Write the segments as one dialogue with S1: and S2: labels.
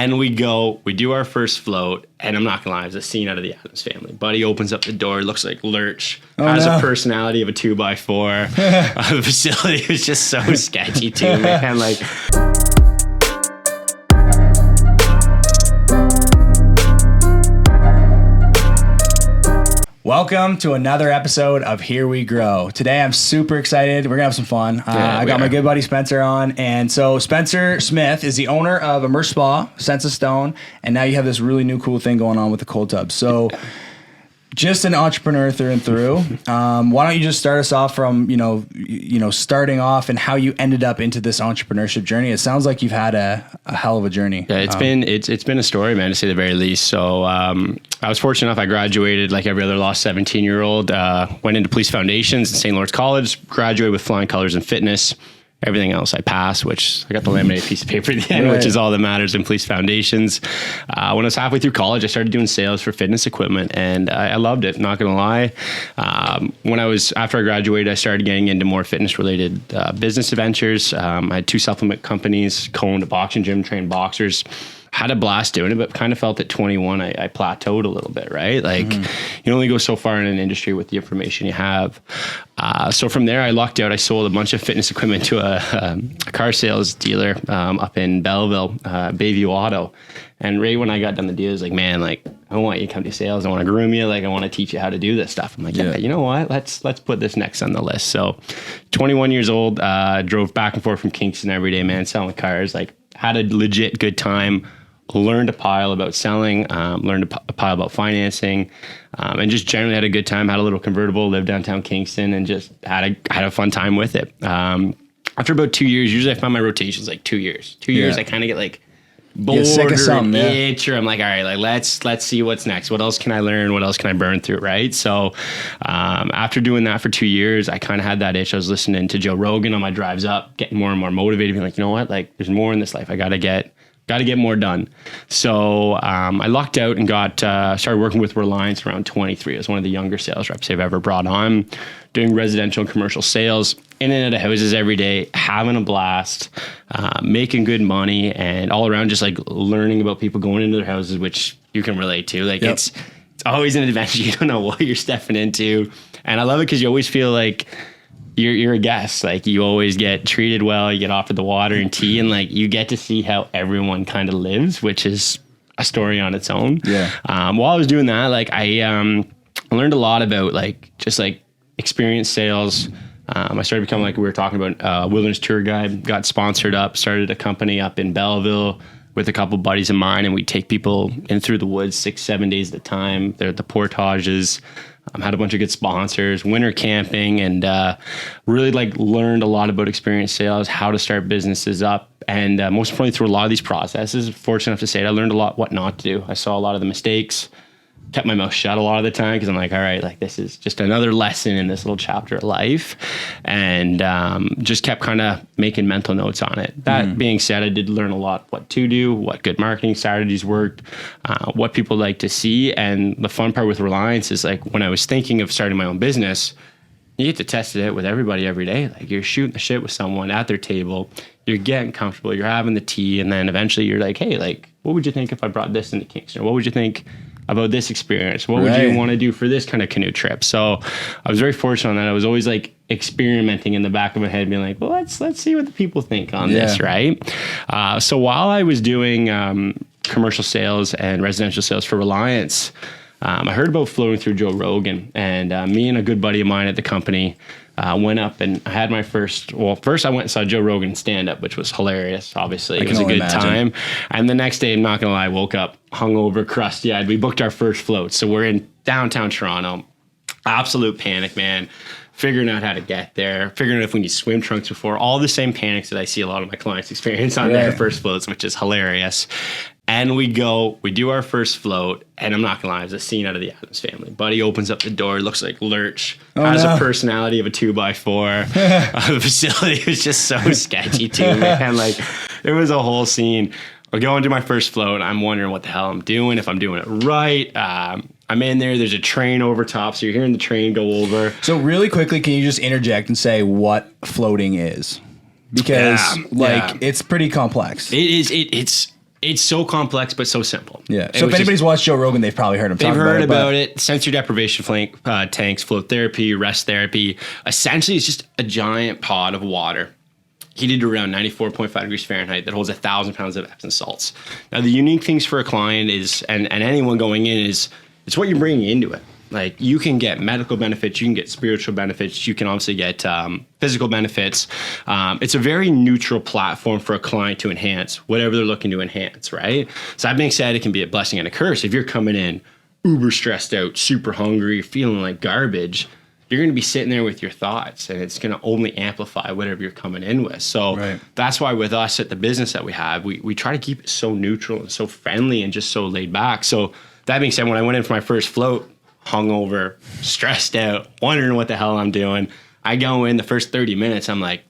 S1: And we do our first float, and I'm not gonna lie, it's a scene out of the Addams Family. Buddy opens up the door, looks like Lurch, has a personality of a 2x4. The facility was just so sketchy too, man. Like,
S2: welcome to another episode of Here We Grow. Today I'm super excited. We're gonna have some fun. I got my good buddy Spencer on, and so Spencer Smith is the owner of Immerse Spa, Sense of Stone, and now you have this really new cool thing going on with the cold tub. So just an entrepreneur through and through. Why don't you just start us off from starting off and how you ended up into this entrepreneurship journey? It sounds like you've had a hell of a journey.
S1: Yeah, it's been a story, man, to say the very least. So I was fortunate enough. I graduated like every other lost 17-year-old. Went into police foundations at St. Lawrence College. Graduated with flying colors in fitness. Everything else I passed, which I got the laminated piece of paper at the end, which is all that matters in police foundations. When I was halfway through college, I started doing sales for fitness equipment, and I loved it, not gonna lie. After I graduated, I started getting into more fitness related business adventures. I had 2 supplement companies, co-owned a boxing gym, trained boxers. Had a blast doing it, but kind of felt at 21, I plateaued a little bit, right? Like you only go so far in an industry with the information you have. So from there, I lucked out. I sold a bunch of fitness equipment to a car sales dealer up in Belleville, Bayview Auto. And right when I got done the deal, I was like, man, like, I want you to come to sales. I want to groom you. Like, I want to teach you how to do this stuff. I'm like, yeah, you know what? Let's put this next on the list. So 21 years old, drove back and forth from Kingston every day, man, selling cars. Like, had a legit good time. Learned a pile about selling, learned a pile about financing, and just generally had a good time. Had a little convertible, lived downtown Kingston, and just had a fun time with it. After about 2 years, usually I find my rotations like 2 years. 2 years, I kind of get like bored or itch, or I'm like, all right, like let's see what's next. What else can I learn? What else can I burn through? Right. So after doing that for 2 years, I kind of had that itch. I was listening to Joe Rogan on my drives up, getting more and more motivated, being like, you know what? Like, there's more in this life. I got to get more done. So I lucked out and started working with Reliance around 23. I was one of the younger sales reps they've ever brought on, doing residential and commercial sales, in and out of houses every day, having a blast, making good money, and all around just like learning about people going into their houses, which you can relate to. Like it's always an adventure. You don't know what you're stepping into. And I love it because you always feel like you're a guest. Like, you always get treated well, you get offered the water and tea, and like you get to see how everyone kind of lives, which is a story on its own. While I was doing that, like I learned a lot about like just like experience sales. I started becoming, like we were talking about, wilderness tour guide, got sponsored up, started a company up in Belleville with a couple buddies of mine, and we take people in through the woods 6-7 days at a time. They're at the portages. Had a bunch of good sponsors, winter camping, and really like learned a lot about experience sales, how to start businesses up. And most importantly, through a lot of these processes, fortunate enough to say it, I learned a lot what not to do. I saw a lot of the mistakes, kept my mouth shut a lot of the time because I'm like, all right, like this is just another lesson in this little chapter of life, and just kept kind of making mental notes on it. That being said, I did learn a lot what to do, what good marketing strategies worked, what people like to see. And the fun part with Reliance is like when I was thinking of starting my own business, you get to test it out with everybody every day. Like, you're shooting the shit with someone at their table, you're getting comfortable, you're having the tea, and then eventually you're like, hey, like, what would you think if I brought this into Kingston? Or what would you think about this experience? What would you want to do for this kind of canoe trip? So I was very fortunate on that. I was always like experimenting in the back of my head, being like, well, let's see what the people think on this, right? So while I was doing commercial sales and residential sales for Reliance, I heard about floating through Joe Rogan, and me and a good buddy of mine at the company went up, and I had my first I went and saw Joe Rogan stand up, which was hilarious. Obviously, it was a good time. And the next day, I'm not gonna lie, I woke up hungover, crusty eyed. We booked our first float, so we're in downtown Toronto. Absolute panic, man. Figuring out how to get there, figuring out if we need swim trunks before, all the same panics that I see a lot of my clients experience on their first floats, which is hilarious. And we do our first float, and I'm not gonna lie, it's a scene out of the Addams Family. Buddy opens up the door, looks like Lurch, has a personality of a 2x4. The facility was just so sketchy too, man. Like, it was a whole scene. I go into my first float, I'm wondering what the hell I'm doing, if I'm doing it right. I'm in there's a train over top, so you're hearing the train go over. So really quickly, can you just interject and say what floating is? Because it's pretty complex. It is. It's so complex, but so simple.
S2: Yeah. So if anybody's watched Joe Rogan, they've probably heard him talk about it.
S1: They've heard about it. Sensory deprivation tanks, float therapy, rest therapy. Essentially, it's just a giant pot of water heated around 94.5 degrees Fahrenheit that holds 1,000 pounds of Epsom salts. Now, the unique things for a client is, and anyone going in is, it's what you're bringing into it. Like, you can get medical benefits, you can get spiritual benefits, you can obviously get physical benefits. It's a very neutral platform for a client to enhance whatever they're looking to enhance, right? So that being said, it can be a blessing and a curse. If you're coming in uber stressed out, super hungry, feeling like garbage, you're going to be sitting there with your thoughts, and it's going to only amplify whatever you're coming in with. So that's why with us at the business that we have, we try to keep it so neutral and so friendly and just so laid back. So that being said, when I went in for my first float, hungover, stressed out, wondering what the hell I'm doing, I go in the first 30 minutes, I'm like,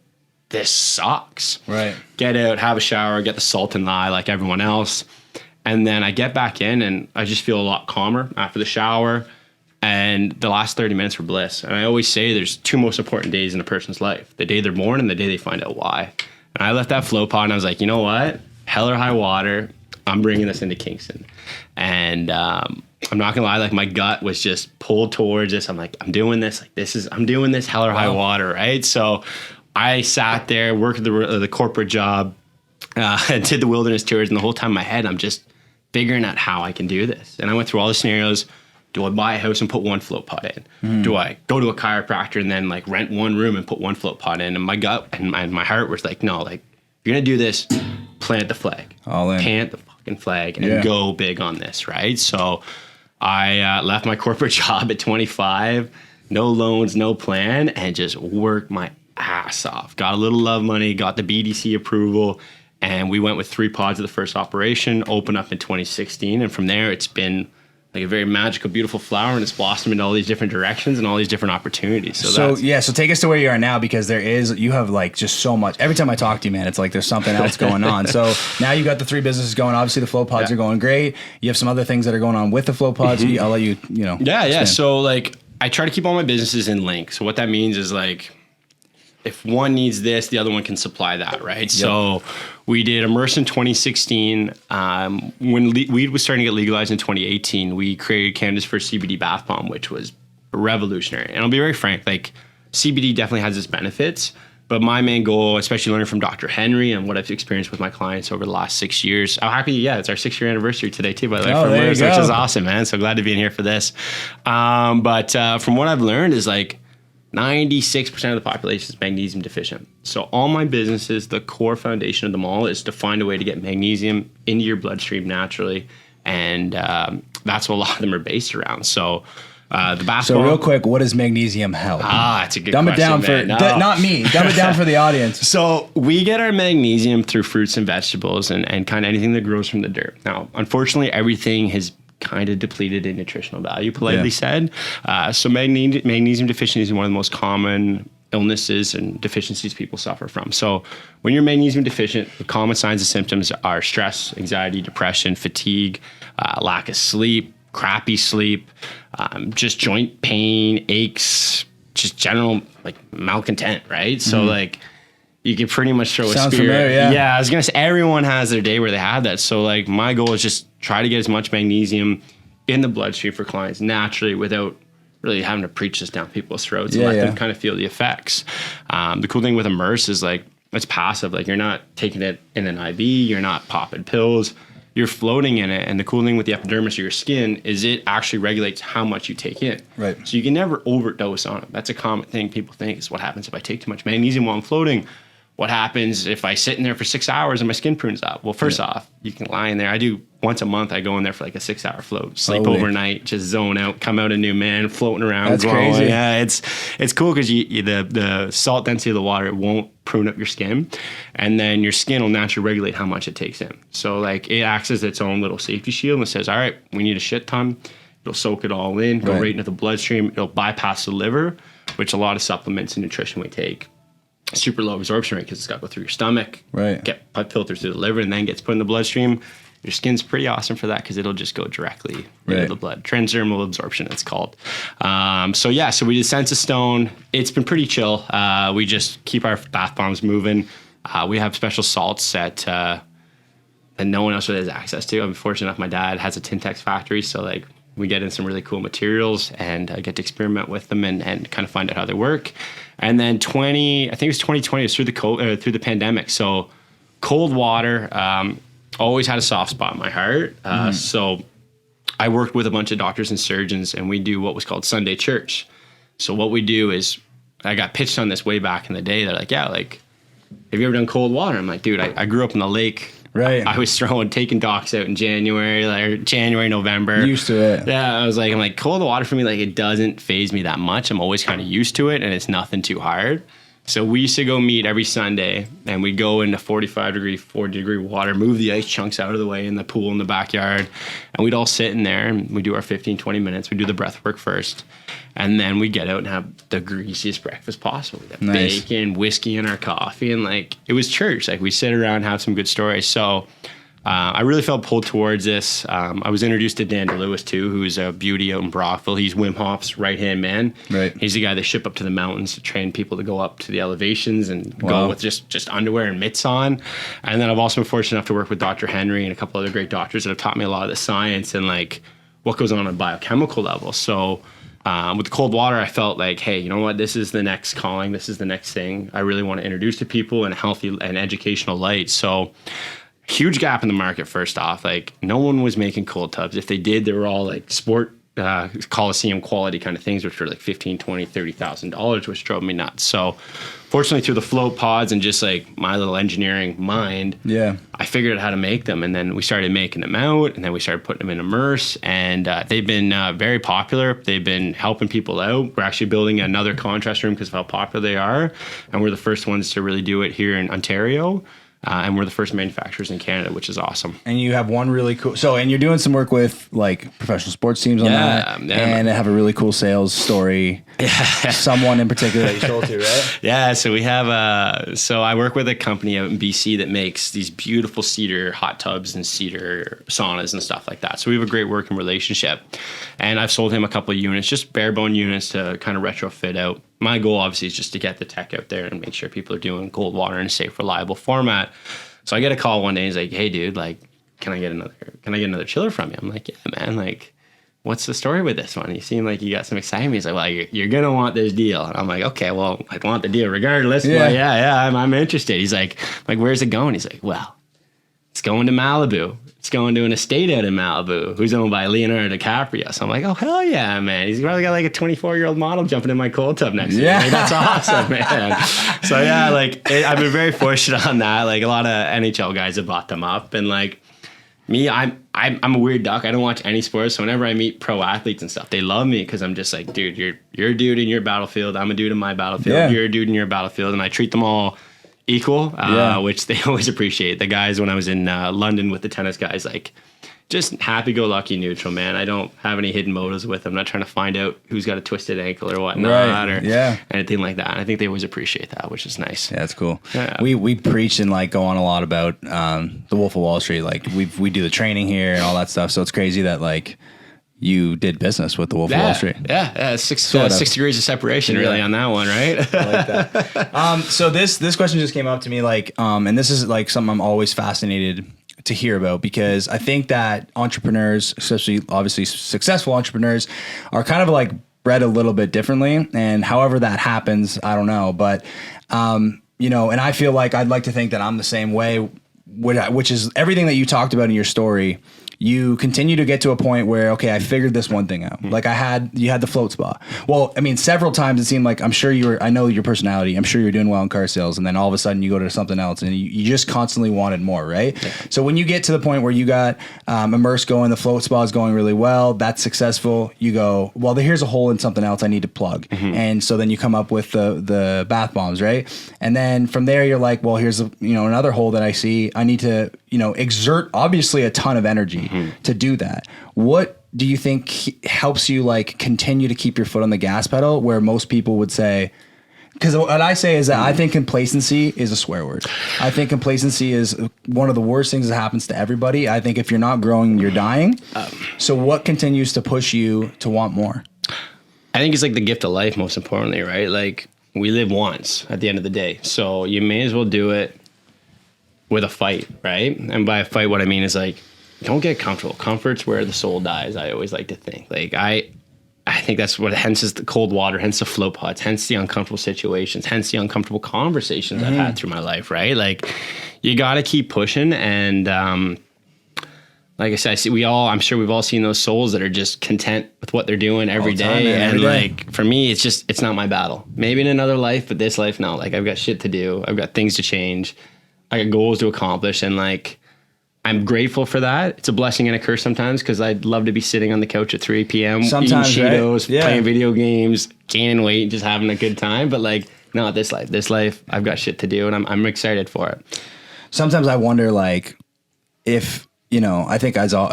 S1: this sucks.
S2: Right.
S1: Get out, have a shower, get the salt in the eye like everyone else. And then I get back in and I just feel a lot calmer after the shower. And the last 30 minutes were bliss. And I always say there's two most important days in a person's life: the day they're born and the day they find out why. And I left that flow pod and I was like, you know what? Hell or high water, I'm bringing this into Kingston. And I'm not gonna lie, like my gut was just pulled towards this. I'm like, I'm doing this. Like I'm doing this hell or high water, right? So I sat there, worked the corporate job, did the wilderness tours, and the whole time in my head, I'm just figuring out how I can do this. And I went through all the scenarios. Do I buy a house and put one float pot in? Do I go to a chiropractor and then like rent one room and put one float pot in? And my gut and my heart was like, no, like if you're gonna do this, plant the flag, plant the fucking flag, and go big on this, right? So I left my corporate job at 25, no loans, no plan, and just worked my ass off. Got a little love money, got the BDC approval, and we went with 3 pods of the first operation, opened up in 2016, and from there it's been like a very magical, beautiful flower, and it's blossomed into all these different directions and all these different opportunities. So
S2: take us to where you are now, because you have like just so much. Every time I talk to you, man, it's like there's something else going on. So now you got the 3 businesses going. Obviously, the flow pods are going great. You have some other things that are going on with the flow pods. I'll let you,
S1: Yeah. So like, I try to keep all my businesses in link. So what that means is like, if one needs this, the other one can supply that, right? Yep. So we did Immerse in 2016. When weed was starting to get legalized in 2018, we created Canada's first CBD bath bomb, which was revolutionary. And I'll be very frank, like CBD definitely has its benefits, but my main goal, especially learning from Dr. Henry and what I've experienced with my clients over the last 6 years, I'm happy, it's our 6-year anniversary today too, by the way, for Immerse, which is awesome, man. So glad to be in here for this. But from what I've learned is like, 96% of the population is magnesium deficient. So all my businesses, the core foundation of them all is to find a way to get magnesium into your bloodstream naturally. And that's what a lot of them are based around. So the bath bomb. So
S2: real quick, what does magnesium help?
S1: That's a good
S2: question.
S1: Dumb it
S2: down not me. Dumb it down for the audience.
S1: So we get our magnesium through fruits and vegetables and kind of anything that grows from the dirt. Now, unfortunately, everything has kind of depleted in nutritional value, politely said. So magnesium deficiency is one of the most common illnesses and deficiencies people suffer from. So when you're magnesium deficient, the common signs and symptoms are stress, anxiety, depression, fatigue, lack of sleep, crappy sleep, just joint pain, aches, just general like malcontent, right? So like you can pretty much throw a spear.
S2: Familiar,
S1: I was gonna say everyone has their day where they have that. So like my goal is just try to get as much magnesium in the bloodstream for clients naturally without really having to preach this down people's throats and let them kind of feel the effects. The cool thing with Immerse is like it's passive. Like you're not taking it in an IV, you're not popping pills, you're floating in it. And the cool thing with the epidermis of your skin is it actually regulates how much you take in.
S2: Right.
S1: So you can never overdose on it. That's a common thing people think is what happens if I take too much magnesium while I'm floating. What happens if I sit in there for 6 hours and my skin prunes up? Well, first off, you can lie in there. I do once a month. I go in there for like a 6-hour float, sleep overnight, just zone out, come out a new man, floating around.
S2: That's
S1: growing.
S2: crazy.
S1: Yeah, it's cool because the salt density of the water won't prune up your skin, and then your skin will naturally regulate how much it takes in. So like it acts as its own little safety shield and says, all right, we need a shit ton. It'll soak it all in, go right into the bloodstream. It'll bypass the liver, which a lot of supplements and nutrition we take. Super low absorption rate because it's got to go through your stomach, get filtered through the liver, and then gets put in the bloodstream. Your skin's pretty awesome for that because it'll just go directly into the blood. Transdermal absorption, it's called. So we did Sense of Stone. It's been pretty chill. We just keep our bath bombs moving. We have special salts that that no one else really has access to. I'm fortunate enough, my dad has a Tintex factory, so like we get in some really cool materials, and I get to experiment with them and kind of find out how they work. And then I think it was 2020, it was through the pandemic. So cold water, always had a soft spot in my heart. So I worked with a bunch of doctors and surgeons, and we do what was called Sunday church. So what we do is, I got pitched on this way back in the day. They're like, yeah, like, have you ever done cold water? I'm like, dude, I grew up in the lake.
S2: Right.
S1: I was taking docks out in January, November.
S2: Used to it.
S1: Yeah. I'm like, cold water for me, like, it doesn't faze me that much. I'm always kind of used to it, and it's nothing too hard. So we used to go meet every Sunday, and we'd go into 40 degree water, move the ice chunks out of the way in the pool in the backyard. And we'd all sit in there, and we do our 15, 20 minutes. We do the breath work first. And then we get out and have the greasiest breakfast possible. We have bacon, whiskey in our coffee. And like, it was church. Like, we sit around, have some good stories. So I really felt pulled towards this. I was introduced to Dan DeLewis too, who's a beauty out in Brockville. He's Wim Hof's right-hand man.
S2: Right.
S1: He's the guy they ship up to the mountains to train people to go up to the elevations and go with just underwear and mitts on. And then I've also been fortunate enough to work with Dr. Henry and a couple other great doctors that have taught me a lot of the science and like what goes on a biochemical level. So with the cold water, I felt like, hey, you know what? This is the next calling. This is the next thing I really want to introduce to people in a healthy and educational light. So huge gap in the market. First off, like, no one was making cold tubs. If they did, they were all like sport Coliseum quality kind of things, which were like $15,000, $20,000, $30,000, which drove me nuts. So fortunately, through the float pods and just like my little engineering mind, I figured out how to make them. And then we started making them out, and then we started putting them in Immerse, and they've been very popular. They've been helping people out. We're actually building another contrast room because of how popular they are. And we're the first ones to really do it here in Ontario. And we're the first manufacturers in Canada, which is awesome.
S2: And you have one really cool, and you're doing some work with like professional sports teams on that, and have a really cool sales story. Someone in particular that you sold to, right?
S1: Yeah. So we have, so I work with a company out in BC that makes these beautiful cedar hot tubs and cedar saunas and stuff like that. So we have a great working relationship, and I've sold him a couple of units, just bare bone units to kind of retrofit out. My goal obviously is just to get the tech out there and make sure people are doing cold water in a safe, reliable format. So I get a call one day, and he's like, hey dude, like, can I get another chiller from you? I'm like, yeah, man, like, what's the story with this one? You seem like you got some excitement. He's like, well, you're going to want this deal. And I'm like, okay, well, I want the deal regardless. Yeah. Well, yeah, I'm interested. He's like, where's it going? He's like, well, it's going to Malibu. It's going to an estate out in Malibu who's owned by Leonardo DiCaprio. So I'm like, oh, hell yeah, man. He's probably got like a 24-year-old model jumping in my cold tub next to me. Like, that's awesome, man. So yeah, like, I've been very fortunate on that. Like, a lot of NHL guys have bought them up. And like me, I'm a weird duck. I don't watch any sports. So whenever I meet pro athletes and stuff, they love me because I'm just like, dude, you're a dude in your battlefield. I'm a dude in my battlefield. Yeah. You're a dude in your battlefield. And I treat them all equal, which they always appreciate. The guys, when I was in London with the tennis guys, like, just happy-go-lucky neutral, man. I don't have any hidden motives with them. I'm not trying to find out who's got a twisted ankle or whatnot, or anything like that. I think they always appreciate that, which is nice.
S2: Yeah, that's cool. Yeah. We preach and like go on a lot about the Wolf of Wall Street. Like we do the training here and all that stuff. So it's crazy that like you did business with the Wolf of Wall Street.
S1: Yeah, 6 degrees of separation really on that one, right?
S2: I like that. So this question just came up to me, like, and this is like something I'm always fascinated to hear about, because I think that entrepreneurs, especially obviously successful entrepreneurs, are kind of like bred a little bit differently. And however that happens, I don't know. But, you know, and I feel like I'd like to think that I'm the same way, which is everything that you talked about in your story. You continue to get to a point where, okay, I figured this one thing out. Like you had the float spa. Well, I mean, several times it seemed like, I know your personality. I'm sure you're doing well in car sales. And then all of a sudden you go to something else and you just constantly wanted more, right? Yeah. So when you get to the point where you got Immerse going, the float spa is going really well, that's successful. You go, well, here's a hole in something else I need to plug. Mm-hmm. And so then you come up with the bath bombs, right? And then from there you're like, well, here's another hole that I see. I need to, exert obviously a ton of energy to do that. What do you think helps you like continue to keep your foot on the gas pedal where most people would say, because what I say is that I think complacency is a swear word. I think complacency is one of the worst things that happens to everybody. I think if you're not growing, you're dying. So what continues to push you to want more?
S1: I think it's like the gift of life, most importantly, right? Like, we live once at the end of the day. So you may as well do it with a fight, right? And by a fight, what I mean is like, don't get comfortable. Comfort's where the soul dies. I always like to think. Like I think that's what, hence is the cold water, hence the float pots, hence the uncomfortable situations, hence the uncomfortable conversations I've had through my life, right? Like you got to keep pushing. And like I said, I'm sure we've all seen those souls that are just content with what they're doing every day. And like, for me, it's not my battle. Maybe in another life, but this life, no. Like I've got shit to do. I've got things to change. I got goals to accomplish. And like, I'm grateful for that. It's a blessing and a curse sometimes, because I'd love to be sitting on the couch at 3 p.m.
S2: sometimes,
S1: eating Cheetos,
S2: right?
S1: playing video games, gaining weight, just having a good time. But like, not this life. This life, I've got shit to do, and I'm excited for it.
S2: Sometimes I wonder, like, if, you know, I think as all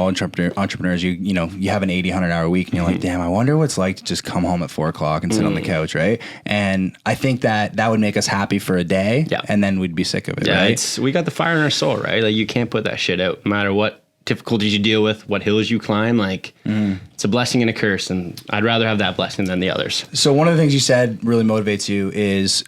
S2: entrepreneurs, you know, you have an 80, 100-hour week, and you're like, damn, I wonder what it's like to just come home at 4 o'clock and sit on the couch, right? And I think that would make us happy for a day, and then we'd be sick of it, right?
S1: We got the fire in our soul, right? Like, you can't put that shit out, no matter what difficulties you deal with, what hills you climb. Like, it's a blessing and a curse, and I'd rather have that blessing than the others.
S2: So one of the things you said really motivates you is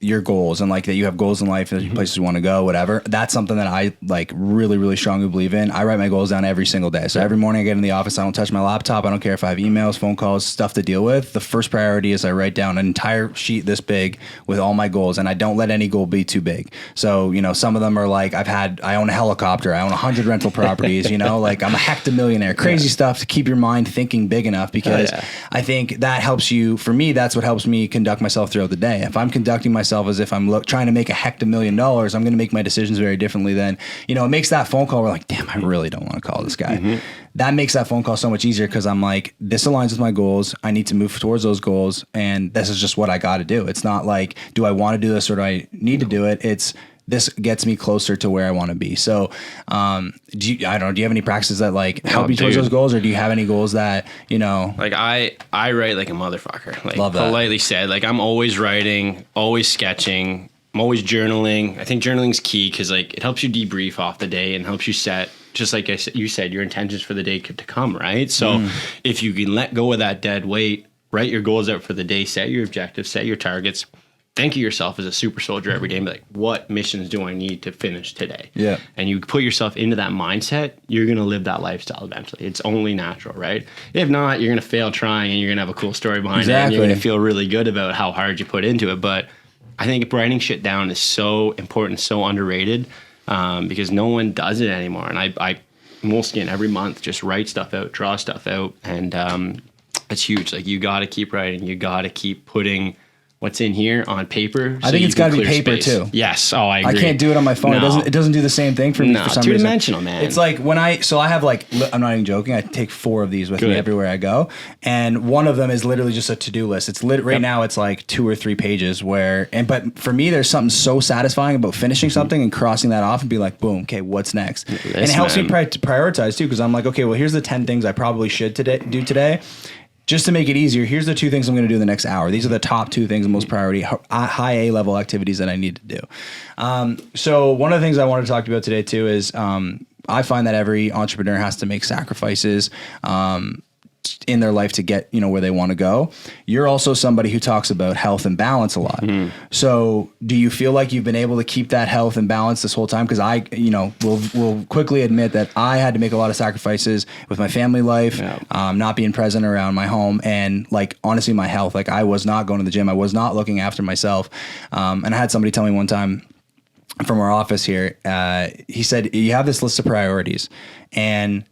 S2: your goals, and like that you have goals in life, and places you want to go, whatever. That's something that I like really, really strongly believe in. I write my goals down every single day. So every morning I get in the office, I don't touch my laptop. I don't care if I have emails, phone calls, stuff to deal with. The first priority is I write down an entire sheet this big with all my goals, and I don't let any goal be too big. So, you know, some of them are like, I own a helicopter, I own 100 rental properties, you know, like I'm a hectamillionaire, crazy stuff to keep your mind thinking big enough, because I think that helps you. For me, that's what helps me conduct myself throughout the day. If I'm conducting myself as if I'm trying to make a $1,000,000, I'm going to make my decisions very differently than, you know, it makes that phone call where like, damn, I really don't want to call this guy. That makes that phone call so much easier, because I'm like, this aligns with my goals. I need to move towards those goals, and this is just what I got to do. It's not like, do I want to do this or do I need to do it? It's, this gets me closer to where I want to be. So, do you have any practices that like help you towards those goals, or do you have any goals that, you know?
S1: Like I write like a motherfucker. Like,
S2: love that.
S1: Politely said, like I'm always writing, always sketching, I'm always journaling. I think journaling's key, because like it helps you debrief off the day and helps you set, just like you said, your intentions for the day to come, right? So if you can let go of that dead weight, write your goals out for the day, set your objectives, set your targets. Think of yourself as a super soldier every day and be like, what missions do I need to finish today? Yeah. And you put yourself into that mindset, you're going to live that lifestyle eventually. It's only natural, right? If not, you're going to fail trying, and you're going to have a cool story behind it. And you're going to feel really good about how hard you put into it. But I think writing shit down is so important, so underrated, because no one does it anymore. And I mostly every month just write stuff out, draw stuff out. And it's huge. Like, you got to keep writing. You got to keep putting what's in here on paper.
S2: I think it's got to be paper too.
S1: Yes. Oh, I agree.
S2: I can't do it on my phone. No. It doesn't do the same thing for me for some reason.
S1: Two-dimensional, man.
S2: It's like when I have like, I'm not even joking, I take 4 of these with me everywhere I go. And one of them is literally just a to-do list. It's right now it's like 2 or 3 pages but for me, there's something so satisfying about finishing something and crossing that off and be like, boom, okay, what's next? And it helps me prioritize too, because I'm like, okay, well, here's the 10 things I probably should do today. Just to make it easier, here's the 2 things I'm going to do in the next hour. These are the top 2 things, most priority, high A level activities that I need to do. So one of the things I want to talk about today too is I find that every entrepreneur has to make sacrifices in their life to get, you know, where they want to go. You're also somebody who talks about health and balance a lot. So do you feel like you've been able to keep that health and balance this whole time? Because I, you know, will quickly admit that I had to make a lot of sacrifices with my family life, not being present around my home, and like, honestly, my health. Like, I was not going to the gym. I was not looking after myself. And I had somebody tell me one time from our office here, he said, you have this list of priorities, and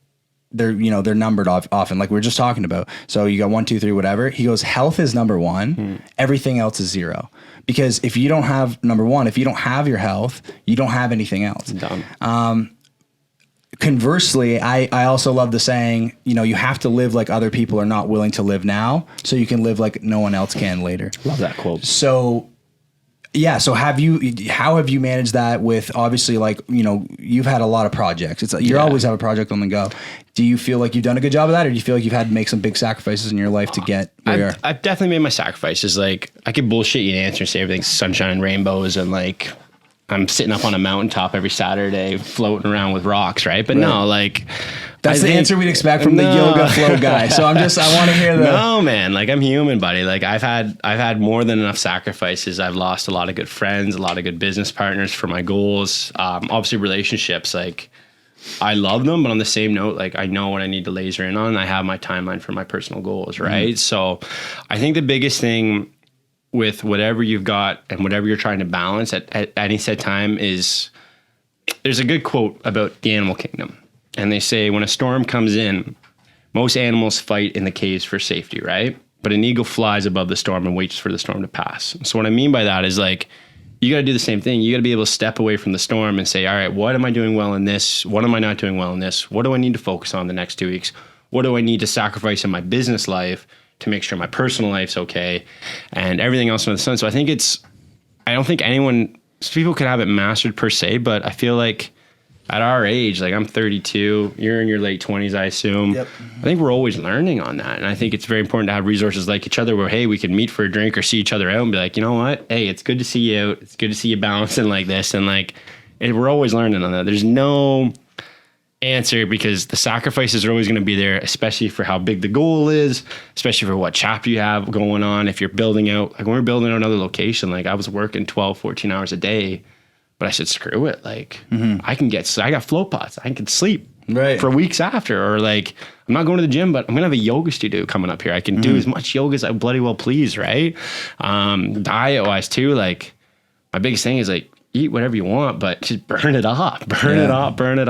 S2: they're numbered often, like we were just talking about. So you got 1, 2, 3, whatever. He goes, health is number 1. Everything else is 0. Because if you don't have number 1, if you don't have your health, you don't have anything else. Done. Conversely, I also love the saying, you know, you have to live like other people are not willing to live now, so you can live like no one else can later.
S1: Love that quote.
S2: So yeah. So how have you managed that with, obviously, like, you know, you've had a lot of projects. It's you always have a project on the go. Do you feel like you've done a good job of that, or do you feel like you've had to make some big sacrifices in your life to get where you are?
S1: I've definitely made my sacrifices. Like, I could bullshit you an answer and say everything's sunshine and rainbows, and like I'm sitting up on a mountaintop every Saturday floating around with rocks, right? But no, like,
S2: That's the answer we'd expect from the yoga flow guy. So I want to hear the.
S1: No, man. Like, I'm human, buddy. Like, I've had more than enough sacrifices. I've lost a lot of good friends, a lot of good business partners for my goals. Obviously relationships, like, I love them, but on the same note, like, I know what I need to laser in on. I have my timeline for my personal goals, right? So I think the biggest thing with whatever you've got and whatever you're trying to balance at any set time is, there's a good quote about the animal kingdom. And they say, when a storm comes in, most animals fight in the caves for safety, right? But an eagle flies above the storm and waits for the storm to pass. So what I mean by that is, like, you got to do the same thing. You got to be able to step away from the storm and say, all right, what am I doing well in this? What am I not doing well in this? What do I need to focus on the next 2 weeks? What do I need to sacrifice in my business life to make sure my personal life's okay and everything else under the sun? So I don't think people can have it mastered per se, but I feel like at our age, like, I'm 32, you're in your late 20s, I assume. Yep. I think we're always learning on that. And I think it's very important to have resources like each other where, hey, we can meet for a drink or see each other out and be like, you know what? Hey, it's good to see you out. It's good to see you balancing like this. And, like, we're always learning on that. There's no answer, because the sacrifices are always going to be there, especially for how big the goal is, especially for what chapter you have going on. If you're building out, like, when we're building out another location, like, I was working 12, 14 hours a day. But I said, screw it. Like, I got float pots. I can sleep for weeks after. Or, like, I'm not going to the gym, but I'm going to have a yoga studio coming up here. I can do as much yoga as I bloody well please, right? Diet-wise, too, like, my biggest thing is, like, eat whatever you want, but just burn it off. Burn it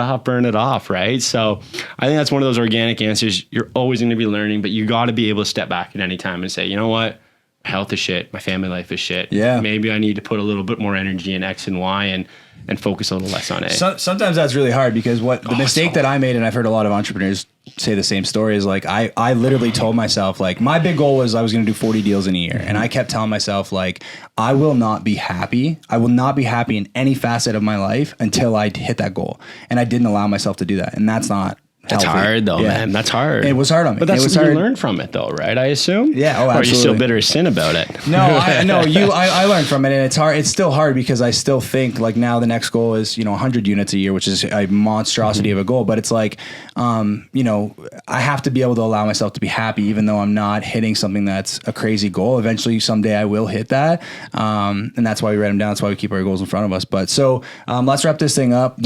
S1: off, right? So I think that's one of those organic answers. You're always going to be learning, but you got to be able to step back at any time and say, you know what? Health is shit. My family life is shit. Yeah. Maybe I need to put a little bit more energy in X and Y and focus a little less on A.
S2: Sometimes that's really hard, because the mistake that I made, and I've heard a lot of entrepreneurs say the same story, is, like, I literally told myself, like, my big goal was I was going to do 40 deals in a year. And I kept telling myself, like, I will not be happy. I will not be happy in any facet of my life until I hit that goal. And I didn't allow myself to do that. And that's not
S1: That's hard though, man. That's hard.
S2: It was hard on me.
S1: But that's what you learned from it though, right? I assume.
S2: Yeah. Oh, absolutely.
S1: Or are you still bitter as sin about it?
S2: No, I learned from it, and it's hard. It's still hard, because I still think, like, now the next goal is, 100 units a year, which is a monstrosity of a goal. But it's like, I have to be able to allow myself to be happy, even though I'm not hitting something that's a crazy goal. Eventually, someday I will hit that. And that's why we write them down. That's why we keep our goals in front of us. But so let's wrap this thing up.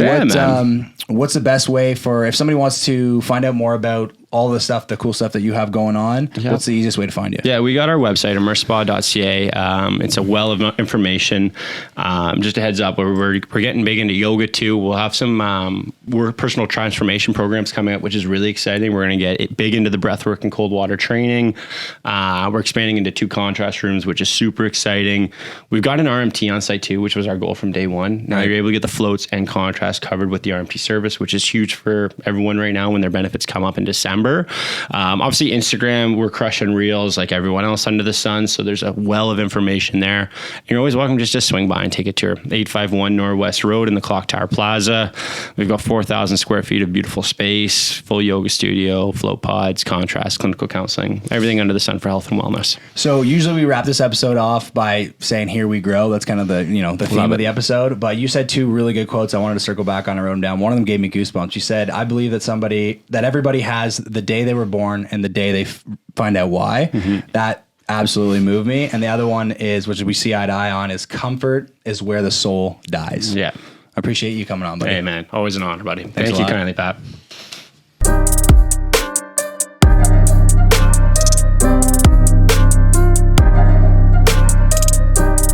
S2: What's the best way for, if somebody wants to find out more about all the stuff, the cool stuff that you have going on, what's the easiest way to find you?
S1: Yeah, we got our website, immersespa.ca. It's a well of information. Just a heads up, we're getting big into yoga too. We'll have some personal transformation programs coming up, which is really exciting. We're going to get big into the breathwork and cold water training. We're expanding into 2 contrast rooms, which is super exciting. We've got an RMT on site too, which was our goal from day one. Now you're able to get the floats and contrast covered with the RMT service, which is huge for everyone right now when their benefits come up in December. Obviously Instagram, we're crushing reels like everyone else under the sun. So there's a well of information there. And you're always welcome just to swing by and take a tour. 851 Northwest Road in the Clock Tower Plaza. We've got 4,000 square feet of beautiful space, full yoga studio, float pods, contrast, clinical counseling, everything under the sun for health and wellness.
S2: So usually we wrap this episode off by saying, here we grow. That's kind of the, the theme of the episode. But you said 2 really good quotes. I wanted to circle back on. I wrote them down. One of them gave me goosebumps. You said, I believe that everybody has the day they were born and the day they find out why. That absolutely moved me. And the other one is, which we see eye to eye on, is comfort is where the soul dies.
S1: Yeah.
S2: I appreciate you coming on, buddy.
S1: Hey, man. Always an honor, buddy. Thank you kindly, Pat.